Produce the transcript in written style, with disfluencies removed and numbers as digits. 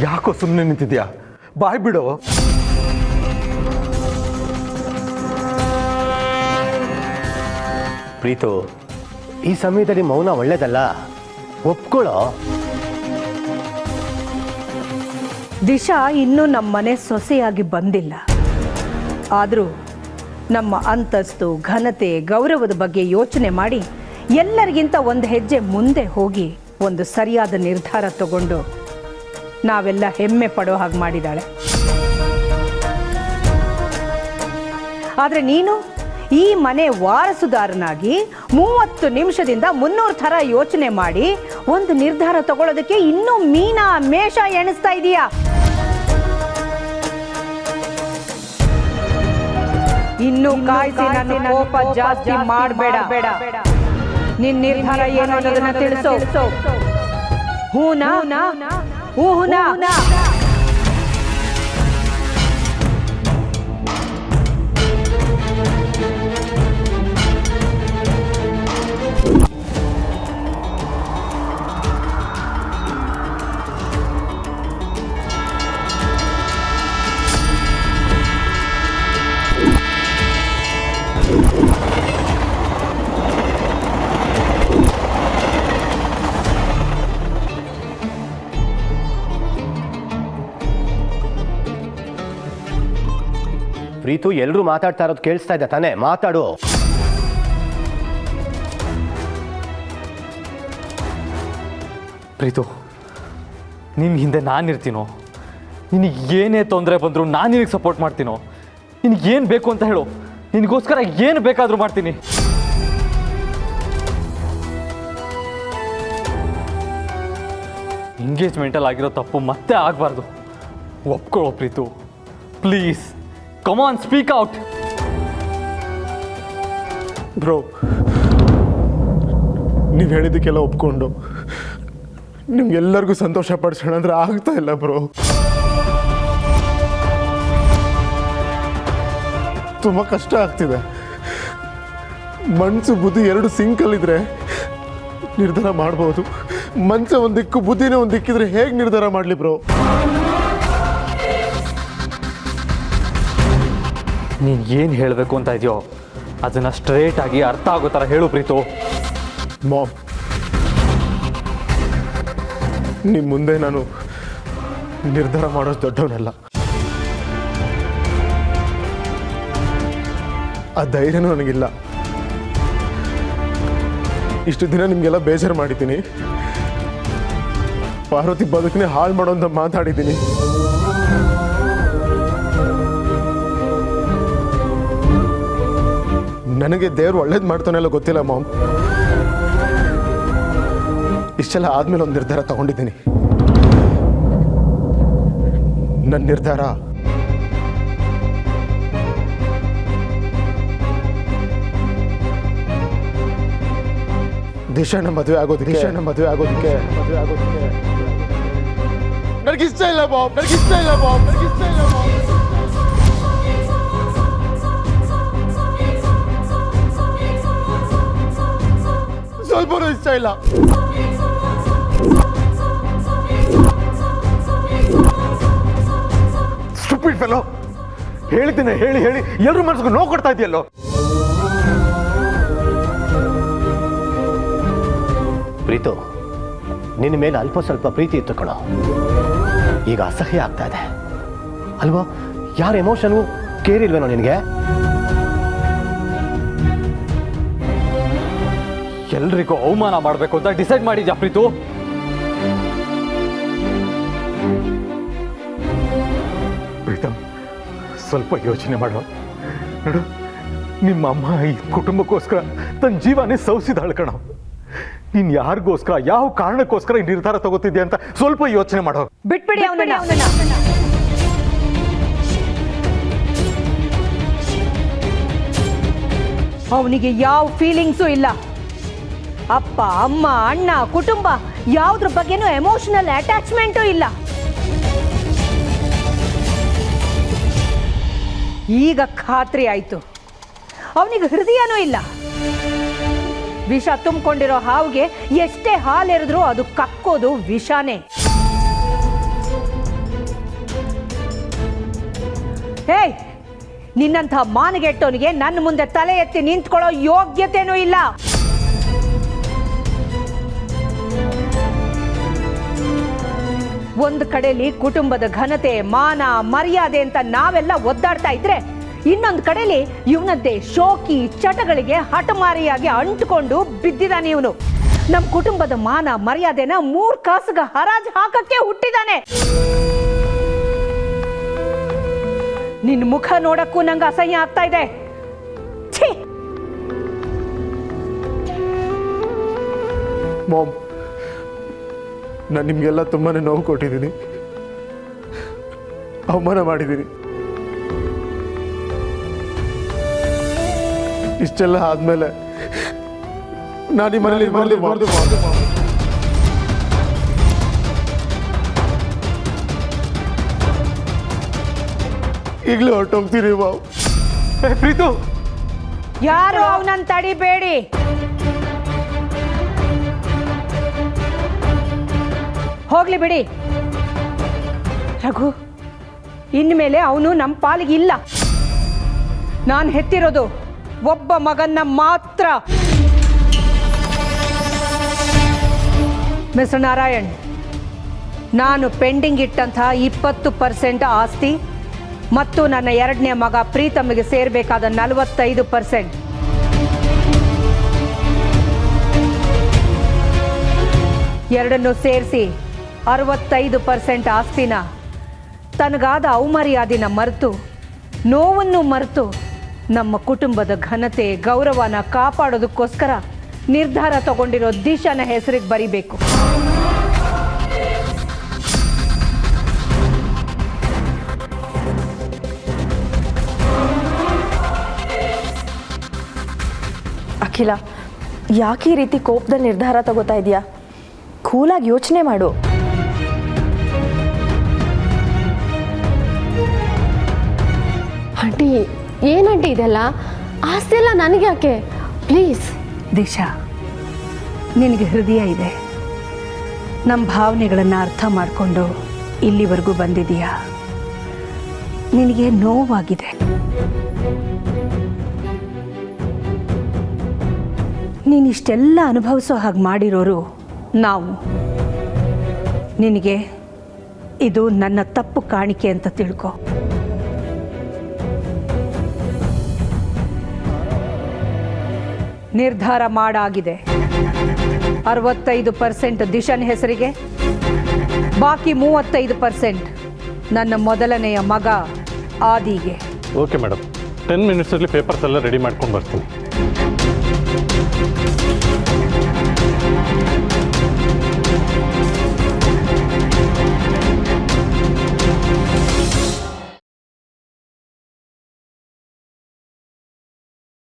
ಯಾಕೋ ಸುಮ್ಮನೆ ನಿಂತಿದ್ಯಾ? ಬಾಯ್ ಬಿಡು. ಪ್ರೀತು, ಈ ಸಮಯದಲ್ಲಿ ಮೌನ ಒಳ್ಳೇದಲ್ಲ, ಒಪ್ಕೊಳ್ಳೋ. ದಿಶಾ ಇನ್ನೂ ನಮ್ಮ ಮನೆ ಸೊಸೆಯಾಗಿ ಬಂದಿಲ್ಲ. ಆದರೂ ನಮ್ಮ ಅಂತಸ್ತು, ಘನತೆ, ಗೌರವದ ಬಗ್ಗೆ ಯೋಚನೆ ಮಾಡಿ ಎಲ್ಲರಿಗಿಂತ ಒಂದು ಹೆಜ್ಜೆ ಮುಂದೆ ಹೋಗಿ ಒಂದು ಸರಿಯಾದ ನಿರ್ಧಾರ ತಗೊಂಡು ನಾವೆಲ್ಲ ಹೆಮ್ಮೆ ಪಡೋ ಹಾಗೆ ಮಾಡಿದ್ದಾಳೆ. ಆದರೆ ನೀನು ಈ ಮನೆ ವಾರಸುದಾರನಾಗಿ 30 ನಿಮಿಷದಿಂದ 300 ಥರ ಯೋಚನೆ ಮಾಡಿ ಒಂದು ನಿರ್ಧಾರ ತಗೊಳ್ಳೋದಕ್ಕೆ ಇನ್ನೂ ಮೀನಾ ಮೇಷ ಎಣಿಸ್ತಾ ಇದೀಯಾ? ಇನ್ನು ಕಾಯಿಸಿ ನನ್ನ ಕೋಪ ಜಾಸ್ತಿ ಮಾಡಬೇಡ. ನಿನ್ನ ನಿರ್ಧಾರ ಏನು ಅನ್ನೋದನ್ನ ತಿಳಿಸೋ. ಹೂನಾ? ಹೂನಾ? ಪ್ರೀತು, ಎಲ್ಲರೂ ಮಾತಾಡ್ತಾ ಇರೋದು ಕೇಳಿಸ್ತಾ ಇದೆ ತಾನೇ? ಮಾತಾಡು. ಪ್ರೀತು, ನಿನ್ನ ಹಿಂದೆ ನಾನಿರ್ತೀನೋ? ನಿನಗೆ ಏನೇ ತೊಂದರೆ ಬಂದರೂ ನಾನು ನಿನಗೆ ಸಪೋರ್ಟ್ ಮಾಡ್ತೀನೋ? ನಿನಗೇನು ಬೇಕು ಅಂತ ಹೇಳು, ನಿನಗೋಸ್ಕರ ಏನು ಬೇಕಾದರೂ ಮಾಡ್ತೀನಿ. ಎಂಗೇಜ್ಮೆಂಟಲ್ಲಿ ಆಗಿರೋ ತಪ್ಪು ಮತ್ತೆ ಆಗಬಾರ್ದು. ಒಪ್ಕೊಳ್ಳೋ Preethu, please. Come on, speak out. Bro, ನೀವು ಹೇಳಿದ್ದಕ್ಕೆಲ್ಲ ಒಪ್ಕೊಂಡು ನಿಮ್ಗೆಲ್ಲರಿಗೂ ಸಂತೋಷ ಪಡಿಸೋಣ ಅಂದ್ರೆ ಆಗ್ತಾ ಇಲ್ಲ ಬ್ರೋ. ತುಂಬ ಕಷ್ಟ ಆಗ್ತಿದೆ. ಮನಸ್ಸು ಬುದ್ಧಿ ಎರಡು ಸಿಂಕಲ್ಲಿದ್ರೆ ನಿರ್ಧಾರ ಮಾಡ್ಬೋದು. ಮನಸ್ಸು ಒಂದು ದಿಕ್ಕು, ಬುದ್ಧಿನೇ ಒಂದು ದಿಕ್ಕಿದ್ರೆ ಹೇಗೆ ನಿರ್ಧಾರ ಮಾಡಲಿ ಬ್ರೋ? ನೀನು ಏನು ಹೇಳಬೇಕು ಅಂತ ಇದೆಯೋ ಅದನ್ನು ಸ್ಟ್ರೇಟ್ ಆಗಿ ಅರ್ಥ ಆಗೋ ಥರ ಹೇಳು ಪ್ರೀತು. ಮಾಮ್, ನಿಮ್ಮ ಮುಂದೆ ನಾನು ನಿರ್ಧಾರ ಮಾಡೋದು ದೊಡ್ಡವನಲ್ಲ. ಆ ಧೈರ್ಯನೂ ನನಗಿಲ್ಲ. ಇಷ್ಟು ದಿನ ನಿಮಗೆಲ್ಲ ಬೇಜಾರು ಮಾಡಿದ್ದೀನಿ. ಪಾರ್ವತಿ ಬದುಕನ್ನೇ ಹಾಳು ಮಾಡೋ ಅಂತ ಮಾತಾಡಿದ್ದೀನಿ. ನನಗೆ ದೇವ್ರು ಒಳ್ಳೇದು ಮಾಡ್ತಾನೆಲ್ಲ ಗೊತ್ತಿಲ್ಲ ಮಾಮ್. ಇಷ್ಟೆಲ್ಲ ಆದ್ಮೇಲೆ ಒಂದು ನಿರ್ಧಾರ ತಗೊಂಡಿದ್ದೀನಿ. ನನ್ನ ನಿರ್ಧಾರ ದಿಶಾನ ಮದುವೆ ಆಗೋದಕ್ಕೆ ನನಗಿಷ್ಟ ಇಲ್ಲ ಬಾಬ್. ಸ್ವಲ್ಪನೂ ಇಷ್ಟ ಇಲ್ಲ. ಸ್ಟುಪಿಡ್ ಫೆಲೋ, ಹೇಳಿದ್ದೇನೆ ಹೇಳಿ ಎಲ್ಲರೂ ಮನಸ್ಸಿಗೆ ನೋವು ಕೊಡ್ತಾ ಇದೆಯಲ್ಲೋ. ಪ್ರೀತು, ನಿನ್ನ ಮೇಲೆ ಅಲ್ಪ ಸ್ವಲ್ಪ ಪ್ರೀತಿ ಇತ್ತು ಕಣೋ. ಈಗ ಅಸಹ್ಯ ಆಗ್ತಾ ಇದೆ ಅಲ್ವಾ? ಯಾರ ಎಮೋಷನು ಕೇರ್ ಇಲ್ವೇನೋ ನಿನಗೆ? ಎಲ್ರಿಗೂ ಅವಮಾನ ಮಾಡಬೇಕು ಅಂತ ಡಿಸೈಡ್ ಮಾಡಿದ್ಯಾ ಪ್ರೀತು? ಪ್ರೀತಮ್, ಸ್ವಲ್ಪ ಯೋಚನೆ ಮಾಡೋ. ನೋಡು, ನಿಮ್ಮ ಅಮ್ಮ ಈ ಕುಟುಂಬಕ್ಕೋಸ್ಕರ ತನ್ನ ಜೀವನೇ ಸೌಸಿದಾಳು ಕಣೋ. ನೀನು ಯಾರಿಗೋಸ್ಕರ, ಯಾವ ಕಾರಣಕ್ಕೋಸ್ಕರ ಈ ನಿರ್ಧಾರ ತಗೋತಿದ್ಯಾ ಅಂತ ಸ್ವಲ್ಪ ಯೋಚನೆ ಮಾಡೋ. ಬಿಟ್ಬಿಡಿ ಅವನನ್ನ. ಅವನಿಗೆ ಯಾವ ಫೀಲಿಂಗ್ಸು ಇಲ್ಲ. ಅಪ್ಪ, ಅಮ್ಮ, ಅಣ್ಣ, ಕುಟುಂಬ ಯಾವುದ್ರ ಬಗ್ಗೆನೂ ಎಮೋಷನಲ್ ಅಟ್ಯಾಚ್ಮೆಂಟು ಇಲ್ಲ. ಈಗ ಖಾತ್ರಿ ಆಯ್ತು, ಅವನಿಗೆ ಹೃದಯನೂ ಇಲ್ಲ. ವಿಷ ತುಂಬಿಕೊಂಡಿರೋ ಹಾವಿಗೆ ಎಷ್ಟೇ ಹಾಲೆರೆದ್ರೂ ಅದು ಕಕ್ಕೋದು ವಿಷಾನೇ. ಹೇಯ್, ನಿನ್ನಂಥ ಮಾನಗೆಟ್ಟವನಿಗೆ ನನ್ನ ಮುಂದೆ ತಲೆ ಎತ್ತಿ ನಿಂತ್ಕೊಳ್ಳೋ ಯೋಗ್ಯತೆನೂ ಇಲ್ಲ. ಒಂದು ಕಡೆಯಲ್ಲಿ ಕುಟುಂಬದ ಘನತೆ, ಮಾನ, ಮರ್ಯಾದೆ ಅಂತ ನಾವೆಲ್ಲ ಒದ್ದಾಡ್ತಾ ಇದ್ರೆ, ಇನ್ನೊಂದು ಕಡೆಯಲ್ಲಿ ಇವನದ್ದೇ ಶೋಕಿ ಚಟಗಳಿಗೆ ಹಠಮಾರಿಯಾಗಿ ಅಂಟುಕೊಂಡು ಬಿದ್ದಿದ್ದಾನೆ. ಇವನು ನಮ್ಮ ಕುಟುಂಬದ ಮಾನ ಮರ್ಯಾದೆನ 3 ಕಾಸಿಗೆ ಹರಾಜು ಹಾಕಕ್ಕೆ ಹುಟ್ಟಿದಾನೆ. ನಿನ್ನ ಮುಖ ನೋಡಕ್ಕೂ ನಂಗೆ ಅಸಹ್ಯ ಆಗ್ತಾ ಇದೆ. ಛೀ! ಮಾಮ್, ನಾನು ನಿಮಗೆಲ್ಲ ತುಂಬಾ ನೋವು ಕೊಟ್ಟಿದ್ದೀನಿ, ಅವಮಾನ ಮಾಡಿದ್ದೀನಿ. ಇಷ್ಟೆಲ್ಲ ಆದಮೇಲೆ ನಾನು ಈ ಮನೇಲಿ ಇರಬಾರ್ದು. ಈಗಲೇ ಹೊರಟೋಗ್ತೀನಿ ಮಾವು. ಪ್ರೀತು, ಯಾರು ಅವನನ್ನ ತಡಿಬೇಡಿ. ಹೋಗ್ಲಿ ಬಿಡಿ. ರಘು, ಇನ್ಮೇಲೆ ಅವನು ನಮ್ಮ ಪಾಲಿಗೆ ಇಲ್ಲ. ನಾನು ಹೆತ್ತಿರೋದು ಒಬ್ಬ ಮಗನ್ನ ಮಾತ್ರ. ಮಿಸ್ಟರ್ ನಾರಾಯಣ್, ನಾನು ಪೆಂಡಿಂಗ್ ಇಟ್ಟಂಥ 20% ಆಸ್ತಿ ಮತ್ತು ನನ್ನ 2ನೇ ಮಗ ಪ್ರೀತಮ್ಗೆ ಸೇರಬೇಕಾದ 45%, ಎರಡನ್ನು ಸೇರಿಸಿ 65% ಆಸ್ತಿನ ತನಗಾದ ಅವಮರ್ಯಾದಿನ ಮರೆತು, ನೋವನ್ನು ಮರೆತು, ನಮ್ಮ ಕುಟುಂಬದ ಘನತೆ ಗೌರವನ ಕಾಪಾಡೋದಕ್ಕೋಸ್ಕರ ನಿರ್ಧಾರ ತಗೊಂಡಿರೋ ದಿಶಾನ ಹೆಸರಿಗೆ ಬರಿಬೇಕು. ಅಖಿಲ, ಯಾಕೆ ಈ ರೀತಿ ಕೋಪದಲ್ಲಿ ನಿರ್ಧಾರ ತಗೋತಾ ಇದೆಯಾ? ಕೂಲಾಗಿ ಯೋಚನೆ ಮಾಡು. ಆಂಟಿ, ಏನಂಟಿ ಇದೆಲ್ಲ? ಆಸ್ತಿ ಎಲ್ಲ ನನಗೆ ಯಾಕೆ? ಪ್ಲೀಸ್. ದಿಶಾ, ನಿನಗೆ ಹೃದಯ ಇದೆ. ನಮ್ಮ ಭಾವನೆಗಳನ್ನು ಅರ್ಥ ಮಾಡಿಕೊಂಡು ಇಲ್ಲಿವರೆಗೂ ಬಂದಿದೀಯಾ. ನಿನಗೆ ನೋವಾಗಿದೆ. ನೀನಿಷ್ಟೆಲ್ಲ ಅನುಭವಿಸೋ ಹಾಗೆ ಮಾಡಿರೋರು ನಾವು. ನಿನಗೆ ಇದು ನನ್ನ ತಪ್ಪು ಕಾಣಿಕೆ ಅಂತ ತಿಳ್ಕೊ. ನಿರ್ಧಾರ ಮಾಡಾಗಿದೆ. 65% ದಿಶನ್ ಹೆಸರಿಗೆ, ಬಾಕಿ 35% ನನ್ನ ಮೊದಲನೆಯ ಮಗ ಆದಿಗೆ. ಓಕೆ ಮೇಡಮ್, 10 ಮಿನಿಟ್ಸಲ್ಲಿ ಪೇಪರ್ಸ್ ಎಲ್ಲ ರೆಡಿ ಮಾಡ್ಕೊಂಡು ಬರ್ತೀನಿ.